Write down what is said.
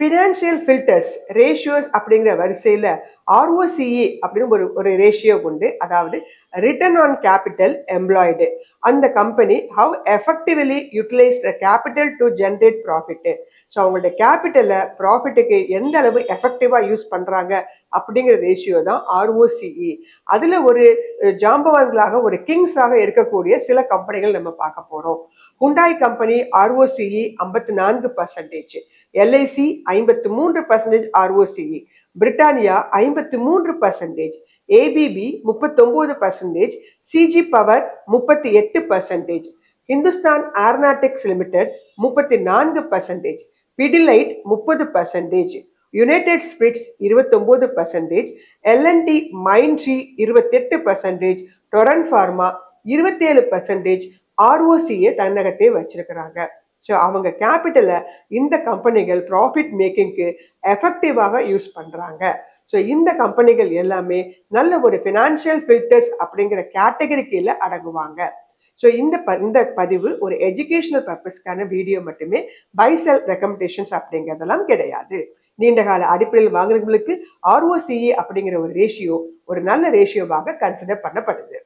Financial filters ratios அப்படிங்கிற வரிசையில் ROCE அப்படின்னு ஒரு ரேஷியோ உண்டு. அதாவது ரிட்டர்ன் ஆன் கேபிட்டல் எம்ப்ளாய்டு. அந்த company how effectively utilise the capital to generate profit. So அவங்களோட கேபிட்டலை ப்ராஃபிட்டுக்கு எந்த அளவு எஃபெக்டிவாக யூஸ் பண்ணுறாங்க அப்படிங்கிற ரேஷியோ தான் ஆர்ஓசிஇ. அதில் ஒரு ஜாம்பவான்களாக ஒரு கிங்ஸாக இருக்கக்கூடிய சில கம்பெனிகள் நம்ம பார்க்க போகிறோம். Hyundai company ROCE 54%, LIC 53% ROCE, Britannia 53%, ABB 39%, CG power 38%, Hindustan Aeronautics Limited 34%, Pidilite 30%, United Spirits 29%, L&T Mindtree 28%, Torrent pharma 27% ஆர்ஓசியை தன்னகத்தே வச்சிருக்கிறாங்க. ஸோ அவங்க கேபிட்டலை இந்த கம்பெனிகள் ப்ராஃபிட் மேக்கிங்க்கு எஃபெக்டிவாக யூஸ் பண்றாங்க. ஸோ இந்த கம்பெனிகள் எல்லாமே நல்ல ஒரு ஃபினான்ஷியல் ஃபில்டர்ஸ் அப்படிங்கிற கேட்டகரி கீழே அடங்குவாங்க. ஸோ இந்த பதிவு ஒரு எஜுகேஷனல் பர்பஸ்க்கான வீடியோ மட்டுமே, பை செல் ரெக்கமெண்டேஷன்ஸ் அப்படிங்கிறதெல்லாம் கிடையாது. நீண்ட கால அடிப்படையில் வாங்குறவங்களுக்கு ஆர்ஓசிஇ அப்படிங்கிற ஒரு ரேஷியோ ஒரு நல்ல ரேஷியோவாக கன்சிடர் பண்ணப்படுது.